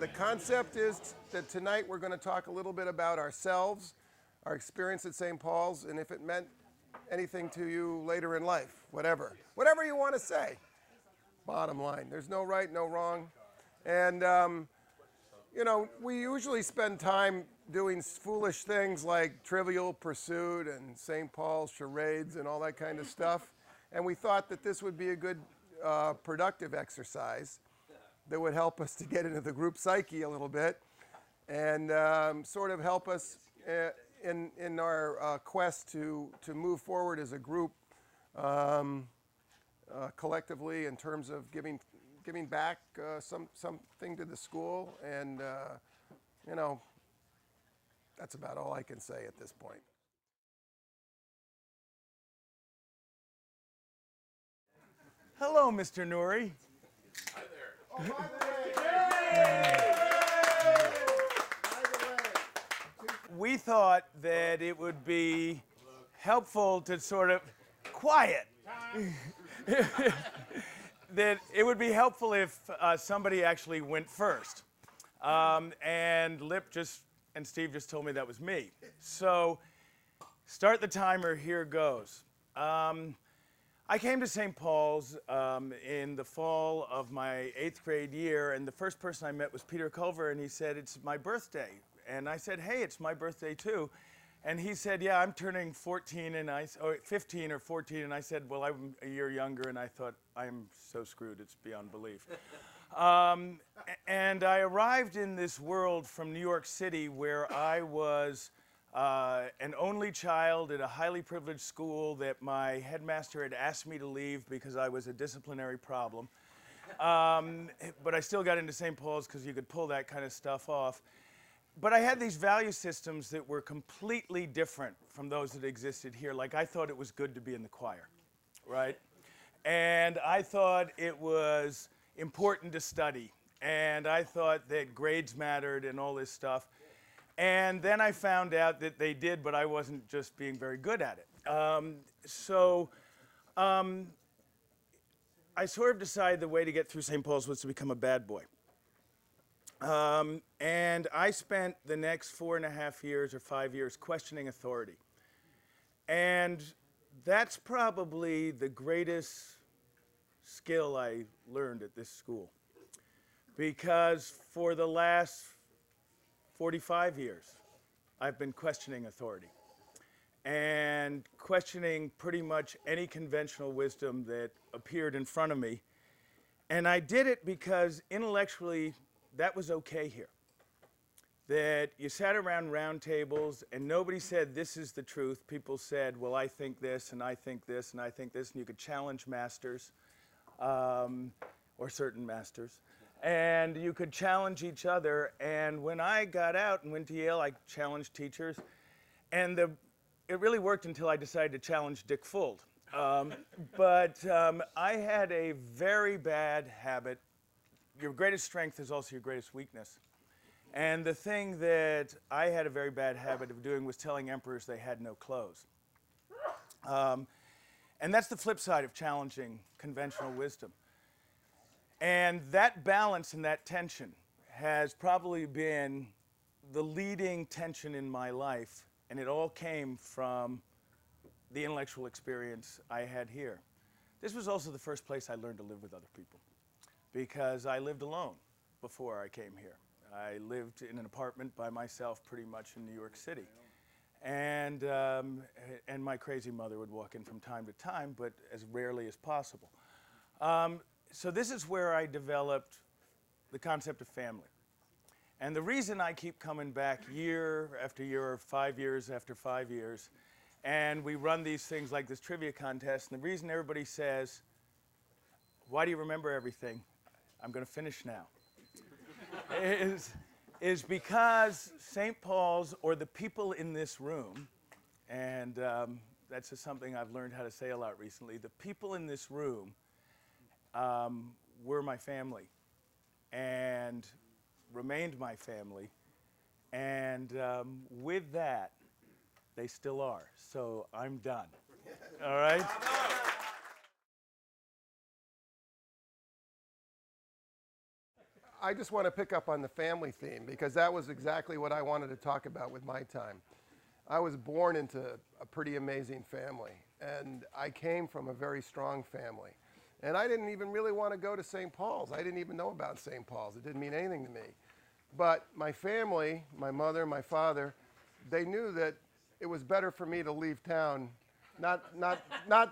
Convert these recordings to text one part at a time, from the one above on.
The concept is that tonight we're going to talk a little bit about ourselves, our experience at St. Paul's, and if it meant anything to you later in life, whatever you want to say. Bottom line, there's no right, no wrong. And, we usually spend time doing foolish things like Trivial Pursuit and St. Paul's charades and all that kind of stuff. And we thought that this would be a good productive exercise that would help us to get into the group psyche a little bit and sort of help us in our quest to move forward as a group collectively in terms of giving back something to the school. And, that's about all I can say at this point. Hello, Mr. Nouri. Hi there. Oh, by the way. We thought that it would be helpful to sort of quiet. That it would be helpful if somebody actually went first. And Lip and Steve just told me that was me. So start the timer, here goes. I came to St. Paul's in the fall of my 8th grade year, and the first person I met was Peter Culver, and he said, "It's my birthday." And I said, "Hey, it's my birthday too." And he said, "Yeah, I'm turning 14, or 15 or 14, and I said, "Well, I'm a year younger," and I thought, I'm so screwed, it's beyond belief. And I arrived in this world from New York City where I was an only child at a highly privileged school that my headmaster had asked me to leave because I was a disciplinary problem. But I still got into St. Paul's because you could pull that kind of stuff off. But I had these value systems that were completely different from those that existed here. Like, I thought it was good to be in the choir, right? And I thought it was important to study. And I thought that grades mattered and all this stuff. And then I found out that they did, but I wasn't just being very good at it. I sort of decided the way to get through St. Paul's was to become a bad boy. And I spent the next 4.5 years or 5 years questioning authority. And that's probably the greatest skill I learned at this school. Because for the last 45 years, I've been questioning authority and questioning pretty much any conventional wisdom that appeared in front of me. And I did it because intellectually, that was okay here. That you sat around round tables and nobody said, "This is the truth." People said, "Well, I think this, and I think this, and I think this," and you could challenge masters, or certain masters. And you could challenge each other. And when I got out and went to Yale, I challenged teachers. And it really worked until I decided to challenge Dick Fuld. But I had a very bad habit. Your greatest strength is also your greatest weakness. And the thing that I had a very bad habit of doing was telling emperors they had no clothes. And that's the flip side of challenging conventional wisdom. And that balance and that tension has probably been the leading tension in my life, and it all came from the intellectual experience I had here. This was also the first place I learned to live with other people, because I lived alone before I came here. I lived in an apartment by myself pretty much in New York City. And my crazy mother would walk in from time to time, but as rarely as possible. So this is where I developed the concept of family. And the reason I keep coming back year after year, or 5 years after 5 years, and we run these things like this trivia contest, and the reason everybody says, "Why do you remember everything?" I'm going to finish now. is because St. Paul's, or the people in this room, and that's just something I've learned how to say a lot recently, the people in this room were my family and remained my family. And with that, they still are. So I'm done. All right? I just want to pick up on the family theme because that was exactly what I wanted to talk about with my time. I was born into a pretty amazing family, and I came from a very strong family. And I didn't even really want to go to St. Paul's. I didn't even know about St. Paul's. It didn't mean anything to me. But my family, my mother, my father, they knew that it was better for me to leave town, not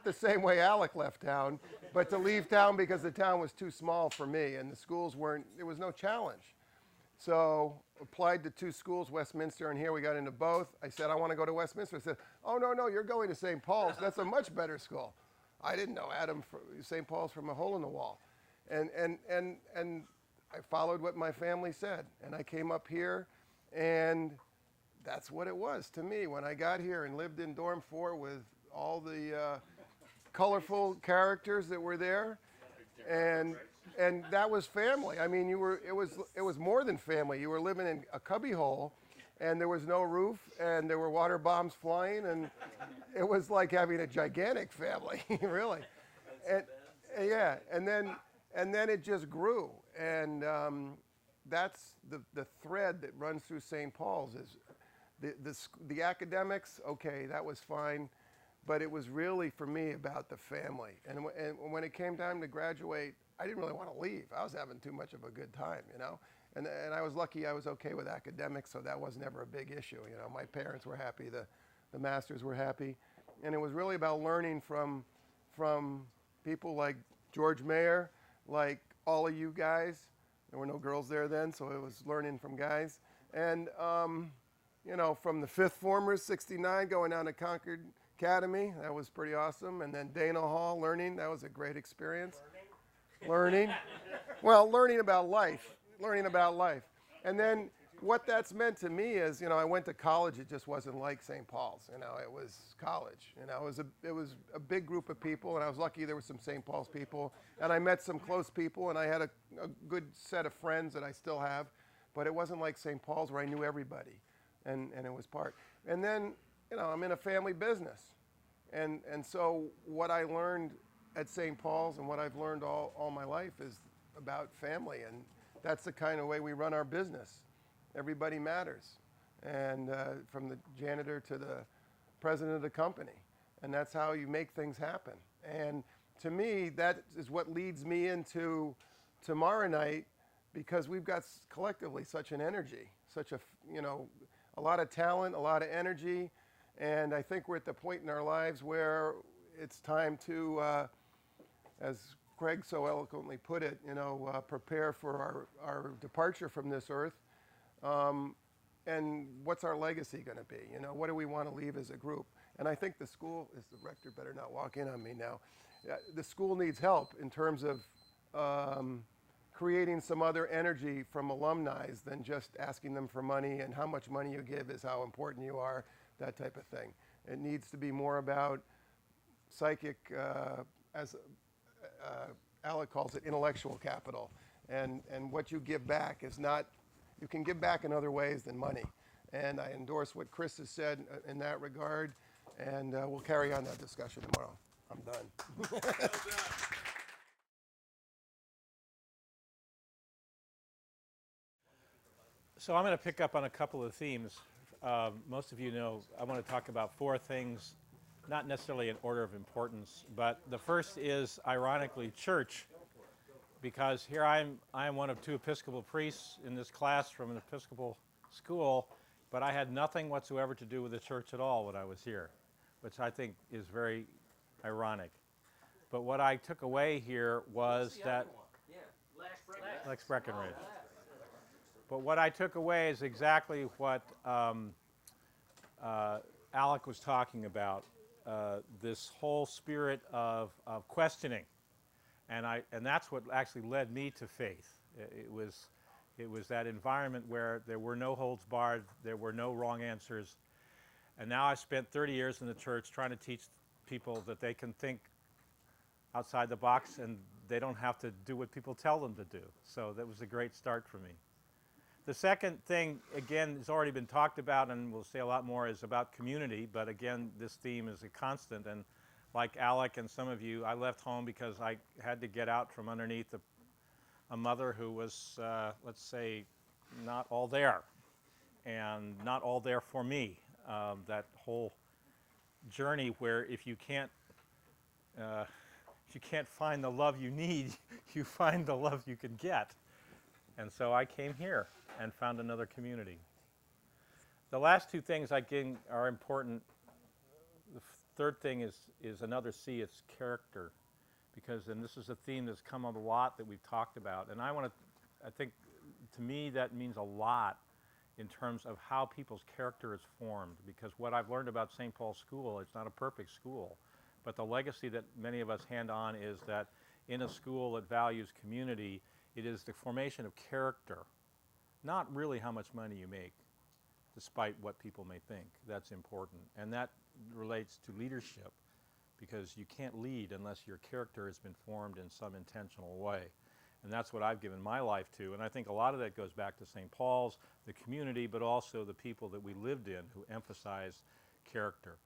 the same way Alec left town, but to leave town because the town was too small for me and the schools weren't, there was no challenge. So applied to 2 schools, Westminster and here. We got into both. I said, I want to go to Westminster. I said, oh, no, you're going to St. Paul's. That's a much better school. I didn't know St. Paul's from a hole in the wall. And I followed what my family said. And I came up here, and that's what it was to me when I got here and lived in dorm 4 with all the colorful characters that were there. And that was family. I mean, it was more than family. You were living in a cubbyhole, and there was no roof, and there were water bombs flying, and it was like having a gigantic family, really. Yeah, and then it just grew, and that's the thread that runs through St. Paul's is the academics. Okay, that was fine, but it was really for me about the family. And when it came time to graduate, I didn't really want to leave. I was having too much of a good time, you know. And I was lucky I was okay with academics, so that was never a big issue. You know, my parents were happy, the masters were happy. And it was really about learning from people like George Mayer, like all of you guys. There were no girls there then, so it was learning from guys. And, you know, from the 5th formers, 69, going down to Concord Academy, that was pretty awesome. And then Dana Hall, learning, that was a great experience. Learning. Well, learning about life. And then what that's meant to me is, you know, I went to college. It just wasn't like St. Paul's. You know, it was college. You know, it was a big group of people, and I was lucky there were some St. Paul's people, and I met some close people, and I had a good set of friends that I still have, but it wasn't like St. Paul's where I knew everybody, and it was part. And then, you know, I'm in a family business, and so what I learned at St. Paul's and what I've learned all my life is about family, and that's the kind of way we run our business. Everybody matters, and from the janitor to the president of the company, and that's how you make things happen. And to me, that is what leads me into tomorrow night, because we've got collectively such an energy, such a, you know, a lot of talent, a lot of energy, and I think we're at the point in our lives where it's time to, as Craig so eloquently put it, you know, prepare for our departure from this earth. And what's our legacy going to be? You know, what do we want to leave as a group? And I think the school, is the rector better not walk in on me now. The school needs help in terms of creating some other energy from alumni than just asking them for money, and how much money you give is how important you are, that type of thing. It needs to be more about psychic, as Alec calls it, intellectual capital. And what you give back is not, you can give back in other ways than money. And I endorse what Chris has said in that regard, and we'll carry on that discussion tomorrow. I'm done. So I'm going to pick up on a couple of themes. Most of you know I want to talk about 4 things, not necessarily in order of importance, but the first is, ironically, church, because here I am one of 2 Episcopal priests in this class from an Episcopal school, but I had nothing whatsoever to do with the church at all when I was here, which I think is very ironic. But what I took away here was that Lex Breckenridge. But what I took away is exactly what Alec was talking about, this whole spirit of questioning. And that's what actually led me to faith. It was that environment where there were no holds barred, there were no wrong answers. And now I spent 30 years in the church trying to teach people that they can think outside the box and they don't have to do what people tell them to do. So that was a great start for me. The second thing, again, has already been talked about, and we'll say a lot more, is about community. But again, this theme is a constant. And like Alec and some of you, I left home because I had to get out from underneath a mother who was, let's say, not all there, and not all there for me. That whole journey where if you can't find the love you need, you find the love you can get. And so I came here and found another community. The last two things I think are important. The third thing is another C, it's character. Because, and this is a theme that's come up a lot that we've talked about, and I think to me that means a lot in terms of how people's character is formed, because what I've learned about St. Paul's School, it's not a perfect school, but the legacy that many of us hand on is that in a school that values community, it is the formation of character, not really how much money you make, despite what people may think. That's important, and that relates to leadership, because you can't lead unless your character has been formed in some intentional way. And that's what I've given my life to. And I think a lot of that goes back to St. Paul's, the community, but also the people that we lived in who emphasized character.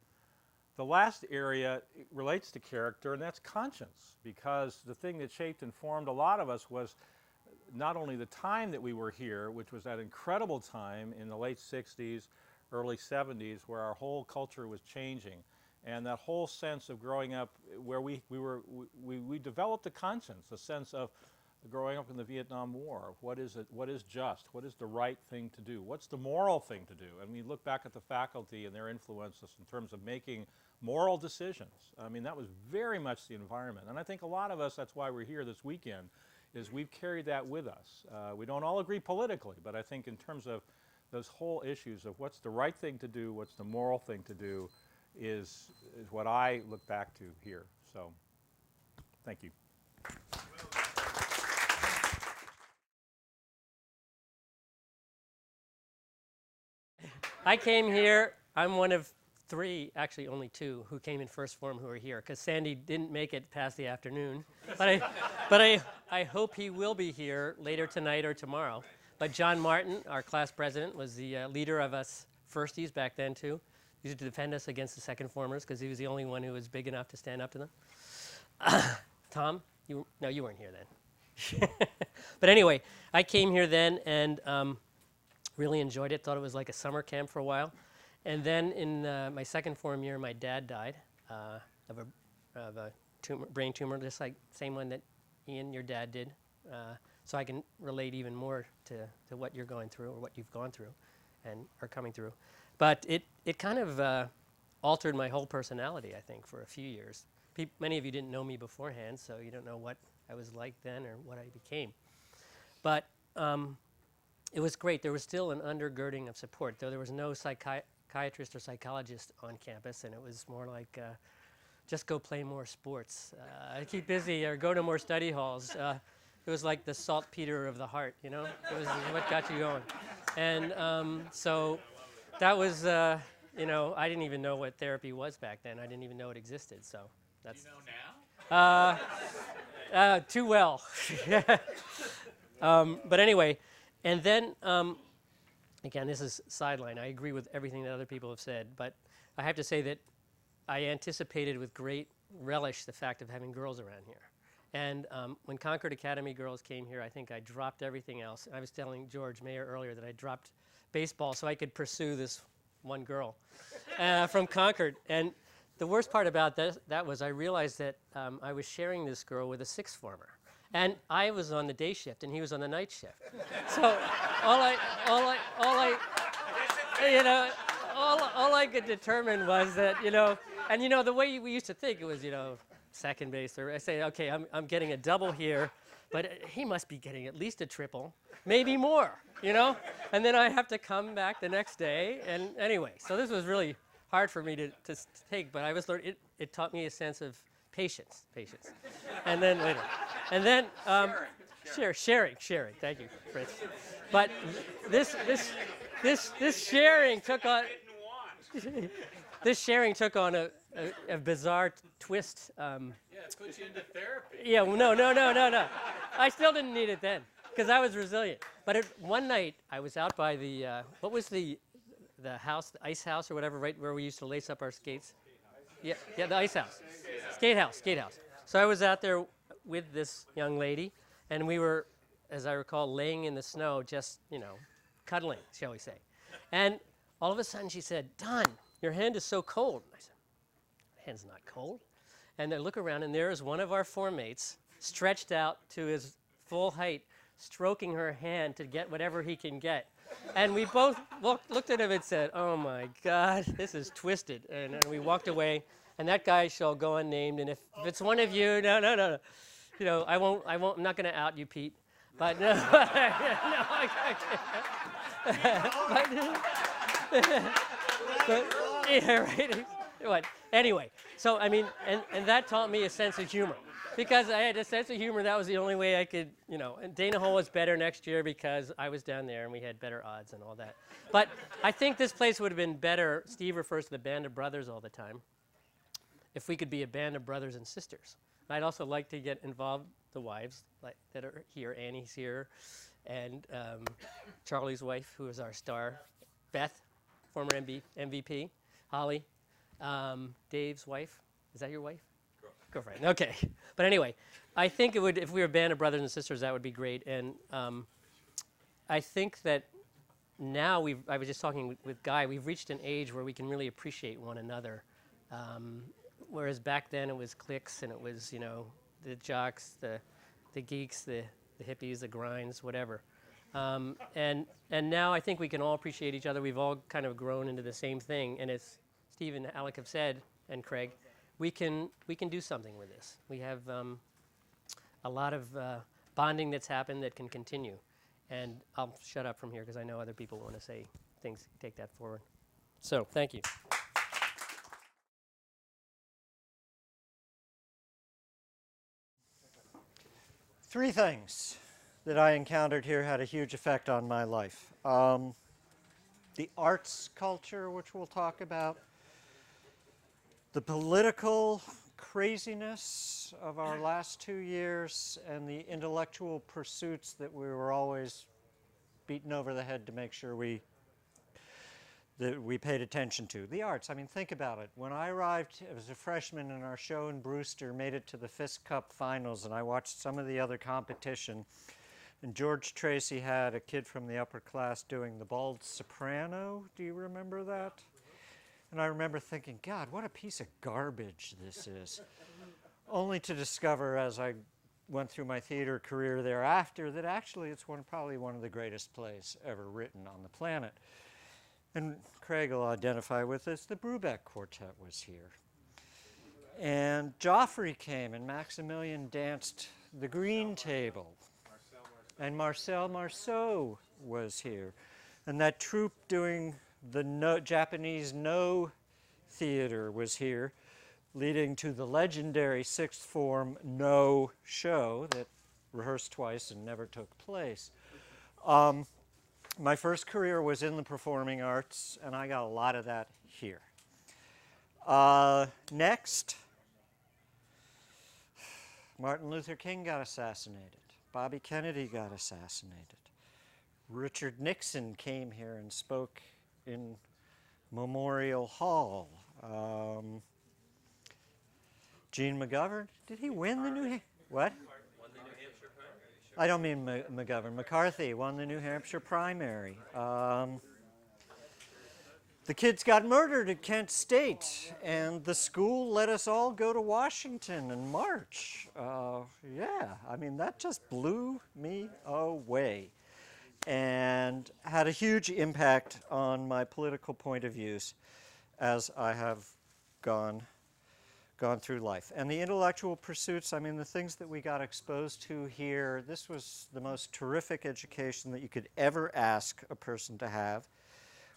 The last area relates to character, and that's conscience, because the thing that shaped and formed a lot of us was not only the time that we were here, which was that incredible time in the late 60s, early 70s, where our whole culture was changing. And that whole sense of growing up where we developed a conscience, a sense of growing up in the Vietnam War. What is just? What is the right thing to do? What's the moral thing to do? And we look back at the faculty and their influences in terms of making moral decisions. I mean, that was very much the environment. And I think a lot of us, that's why we're here this weekend, is we've carried that with us. We don't all agree politically, but I think in terms of those whole issues of what's the right thing to do, what's the moral thing to do, is what I look back to here. So, thank you. I came here, I'm one of three, actually only two, who came in first form who are here, because Sandy didn't make it past the afternoon. But I hope he will be here later tonight or tomorrow. But John Martin, our class president, was the leader of us firsties back then too. He used to defend us against the second formers because he was the only one who was big enough to stand up to them. Tom, you weren't here then. But anyway, I came here then and really enjoyed it. Thought it was like a summer camp for a while. And then in my second form year, my dad died of a brain tumor, just like same one that Ian, your dad, did. So I can relate even more to what you're going through or what you've gone through and are coming through. But it kind of altered my whole personality, I think, for a few years. Many of you didn't know me beforehand, so you don't know what I was like then or what I became. But it was great. There was still an undergirding of support, though there was no psychiatrist or psychologist on campus, and it was more like just go play more sports, keep busy, or go to more study halls. It was like the saltpeter of the heart, you know? It was what got you going. And so that was, you know, I didn't even know what therapy was back then. I didn't even know it existed, so that's... You know now? Too well. But anyway, and then, again, this is sideline. I agree with everything that other people have said, but I have to say that I anticipated with great relish the fact of having girls around here. And when Concord Academy girls came here, I think I dropped everything else. I was telling George Mayer earlier that I dropped baseball so I could pursue this one girl from Concord. And the worst part about that was I realized that I was sharing this girl with a sixth former. And I was on the day shift and he was on the night shift. So all I could determine was that, you know, and you know, the way we used to think it was, you know, second base, or I say, okay, I'm getting a double here, but he must be getting at least a triple, maybe more, you know? And then I have to come back the next day, and anyway, so this was really hard for me to take, but I was learning, it taught me a sense of patience. And then later, and then, sharing, thank you, Fritz. But this sharing took on, this sharing took on a bizarre twist. Yeah, it puts you into therapy. Yeah, no. I still didn't need it then because I was resilient. But one night I was out by the what was the house, the ice house or whatever, right where we used to lace up our skates. Yeah, the ice house, skate house. So I was out there with this young lady, and we were as I recall, laying in the snow, just, cuddling, shall we say. And all of a sudden she said, "Don, your hand is so cold." And I said, "My hand's not cold." And I look around, and there is one of our form mates stretched out to his full height, stroking her hand to get whatever he can get. And we both looked at him and said, "Oh my God, this is twisted." And we walked away. And that guy shall go unnamed. And if it's one of you, no. I won't. I'm not going to out you, Pete. But no. Yeah, right. What? Anyway, so I mean, and that taught me a sense of humor, because I had a sense of humor. That was the only way I could, And Dana Hall was better next year because I was down there and we had better odds and all that. But I think this place would have been better. Steve refers to the band of brothers all the time. If we could be a band of brothers and sisters. I'd also like to get involved, the wives that are here. Annie's here, and Charlie's wife, who is our star, Beth, former MVP, Holly, Dave's wife. Is that your wife? Girlfriend. Okay. But anyway, I think it would, if we were a band of brothers and sisters, that would be great. And I think that now I was just talking with Guy, we've reached an age where we can really appreciate one another. Whereas back then it was cliques, and it was, the jocks, the geeks, the hippies, the grinds, whatever. And now I think we can all appreciate each other. We've all kind of grown into the same thing. And as Steve and Alec have said, and Craig, we can do something with this. We have a lot of bonding that's happened that can continue. And I'll shut up from here because I know other people want to say things, take that forward. So thank you. Three things that I encountered here had a huge effect on my life. The arts culture, which we'll talk about, the political craziness of our last 2 years, and the intellectual pursuits that we were always beaten over the head to make sure that we paid attention to. The arts, I mean, think about it. When I arrived as a freshman and our show in Brewster made it to the Fisk Cup finals, and I watched some of the other competition, and George Tracy had a kid from the upper class doing the bald soprano. Do you remember that? And I remember thinking, God, what a piece of garbage this is. Only to discover as I went through my theater career thereafter that actually it's probably one of the greatest plays ever written on the planet. And Craig will identify with this. The Brubeck Quartet was here. And Joffrey came, and Maximilian danced the Green Table. And Marcel Marceau was here. And that troupe doing the Japanese No theater was here, leading to the legendary sixth form No show that rehearsed twice and never took place. My first career was in the performing arts, and I got a lot of that here. Next, Martin Luther King got assassinated. Bobby Kennedy got assassinated. Richard Nixon came here and spoke in Memorial Hall. Gene McGovern, did he win the New Hampshire? What? I don't mean McGovern. McCarthy won the New Hampshire primary. The kids got murdered at Kent State, and the school let us all go to Washington and march. Yeah, I mean, that just blew me away and had a huge impact on my political point of views as I have gone through life. And the intellectual pursuits, I mean, the things that we got exposed to here, this was the most terrific education that you could ever ask a person to have.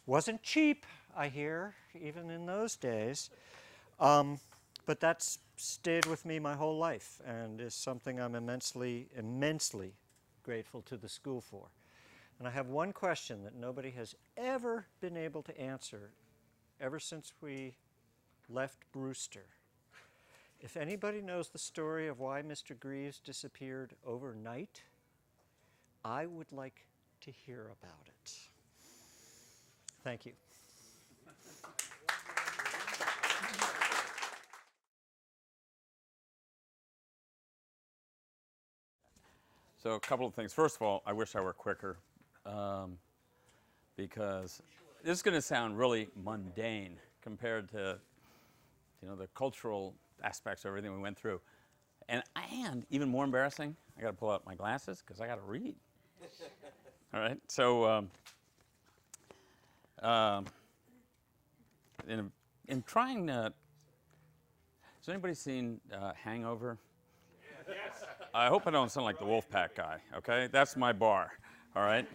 Wasn't cheap, I hear, even in those days. But that's stayed with me my whole life and is something I'm immensely, immensely grateful to the school for. And I have one question that nobody has ever been able to answer ever since we left Brewster. If anybody knows the story of why Mr. Greaves disappeared overnight, I would like to hear about it. Thank you. So a couple of things. First of all, I wish I were quicker, because this is going to sound really mundane compared to, the cultural aspects of everything we went through. And even more embarrassing, I got to pull out my glasses because I got to read. All right. So in trying to, has anybody seen Hangover? Yes. I hope I don't sound like the Wolfpack guy. Okay, that's my bar. All right.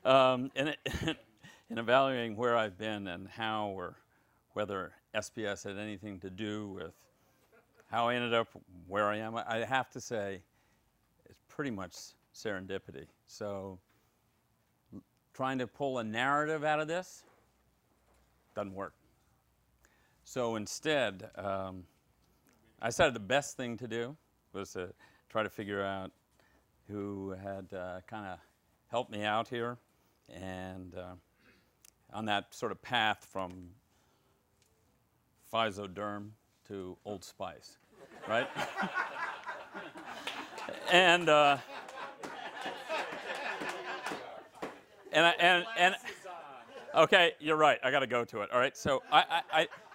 In evaluating where I've been and how or whether SPS had anything to do with how I ended up where I am, I have to say it's pretty much serendipity. So trying to pull a narrative out of this doesn't work. So instead, I decided the best thing to do was to try to figure out who had kind of helped me out here, and on that sort of path from Physoderm to Old Spice, right? and okay, you're right. I got to go to it. All right. So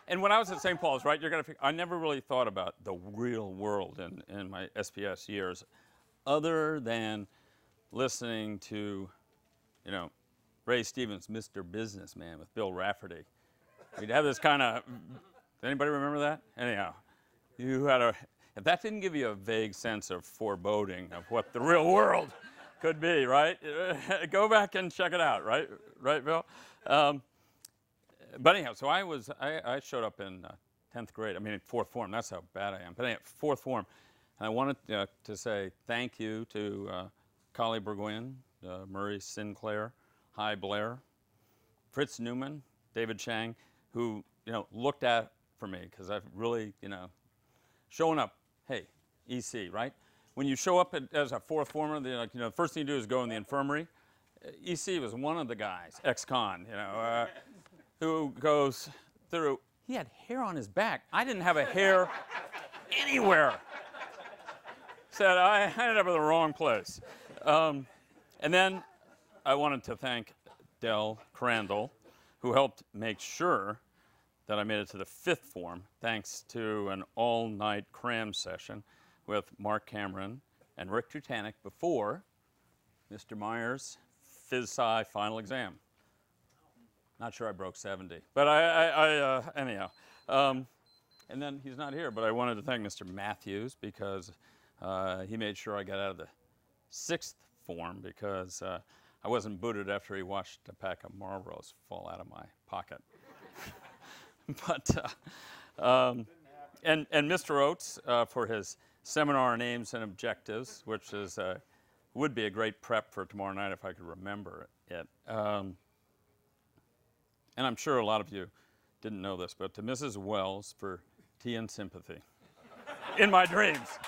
and when I was at St. Paul's, right, I never really thought about the real world in my SPS years, other than listening to, Ray Stevens' Mr. Businessman with Bill Rafferty. We'd have this kind of, anybody remember that? Anyhow, if that didn't give you a vague sense of foreboding of what the real world could be, right? Go back and check it out, right? Right, Bill? But anyhow, so I showed up in 10th grade. I mean, in 4th form. That's how bad I am. But anyhow, 4th form. And I wanted to say thank you to Collie Burgoyne, Murray Sinclair, Hy Blair, Fritz Newman, David Chang, who, looked at for me, because I've really, showing up, hey, EC, right? When you show up as a 4th former, the first thing you do is go in the infirmary. EC was one of the guys, ex-con, who goes through. He had hair on his back. I didn't have a hair anywhere. Said I ended up in the wrong place. And then I wanted to thank Del Crandall, who helped make sure that I made it to the 5th form, thanks to an all-night cram session with Mark Cameron and Rick Trutanek before Mr. Myers' Phys-Sci final exam. Not sure I broke 70, but anyhow. And then he's not here, but I wanted to thank Mr. Matthews because he made sure I got out of the 6th form because I wasn't booted after he watched a pack of Marlboros fall out of my pocket. But and Mr. Oates for his seminar names and objectives, which is would be a great prep for tomorrow night if I could remember it. And I'm sure a lot of you didn't know this, but to Mrs. Wells for tea and sympathy in my dreams.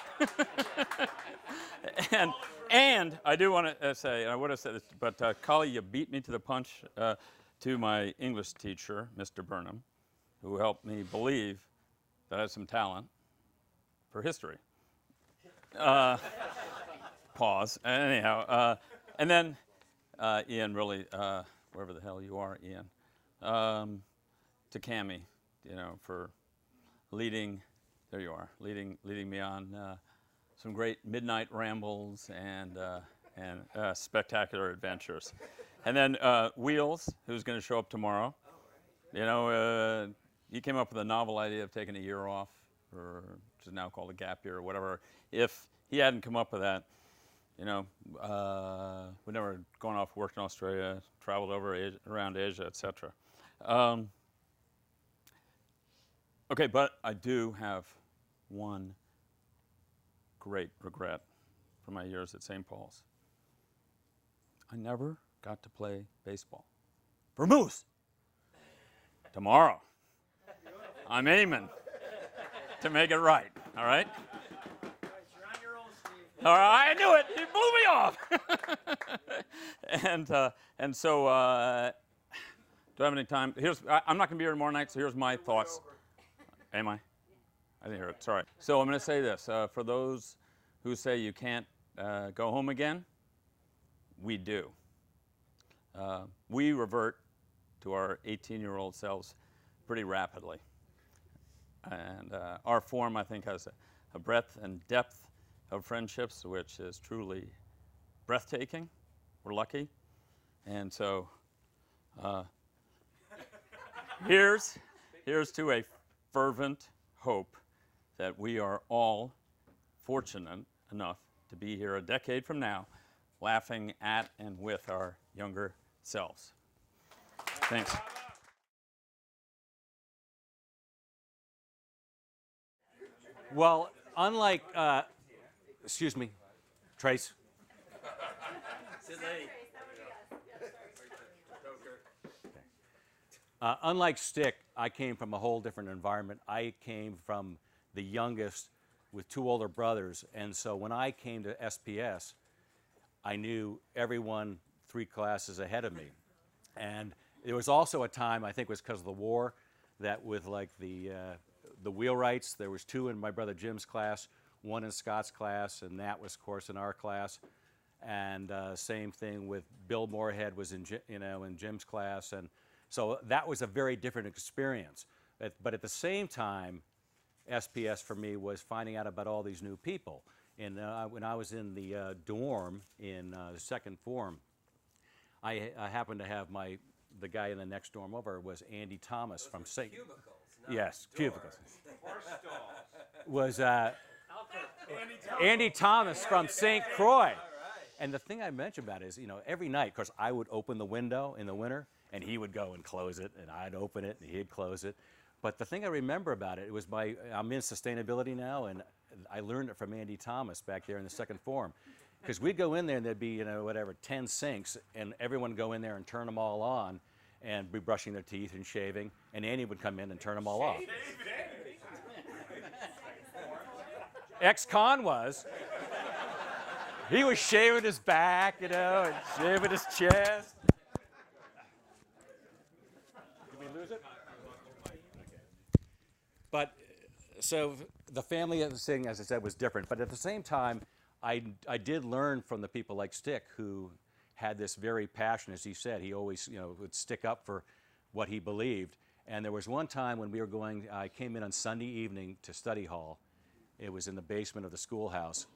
and I do want to say, and I would have said this, but Collie, you beat me to the punch to my English teacher, Mr. Burnham, who helped me believe that I had some talent for history. Pause. Anyhow, and then Ian, really, wherever the hell you are, Ian, to Cammie, for leading. There you are, leading me on some great midnight rambles and spectacular adventures. And then Wheels, who's going to show up tomorrow. He came up with a novel idea of taking a year off, which is now called a gap year or whatever. If he hadn't come up with that, we'd never gone off, worked in Australia, traveled around Asia, etc. Okay, but I do have one great regret from my years at St. Paul's. I never got to play baseball for Moose. Tomorrow, I'm aiming to make it right, all right? All right, I knew it. He blew me off. And so, do I have any time? I'm not going to be here tomorrow night, so here's my thoughts. Am I? I didn't hear it. Sorry. So I'm going to say this. For those who say you can't go home again, we do. We revert to our 18-year-old selves pretty rapidly. And our form, I think, has a breadth and depth of friendships which is truly breathtaking. We're lucky. And so here's to a fervent hope that we are all fortunate enough to be here a decade from now, laughing at and with our younger selves. Thanks. Well, unlike, excuse me, Trace. Unlike Stick, I came from a whole different environment. I came from the youngest with two older brothers, and so when I came to SPS, I knew everyone 3 classes ahead of me. And there was also a time, I think it was because of the war, that with like the wheelwrights, there was 2 in my brother Jim's class, 1 in Scott's class, and that was, of course, in our class. And same thing with Bill Moorhead was in Jim's class, and so that was a very different experience. But at the same time, SPS for me was finding out about all these new people. And when I was in the dorm in the second form, I happened to have the guy in the next dorm over was Andy Thomas from St. Cubicles. Yes, cubicles. Was Andy Thomas from St. Croix. And the thing I mentioned about it is, every night, of course, I would open the window in the winter, and he would go and close it, and I'd open it, and he'd close it. But the thing I remember about it was I'm in sustainability now, and I learned it from Andy Thomas back there in the second form. Because we'd go in there, and there'd be, 10 sinks, and everyone would go in there and turn them all on, and be brushing their teeth and shaving, and Andy would come in and turn them all off. Ex-con was. He was shaving his back, and shaving his chest. Did we lose it? But so the family thing, as I said, was different. But at the same time, I did learn from the people like Stick, who had this very passion, as he said. He always, would stick up for what he believed. And there was one time when I came in on Sunday evening to study hall. It was in the basement of the schoolhouse.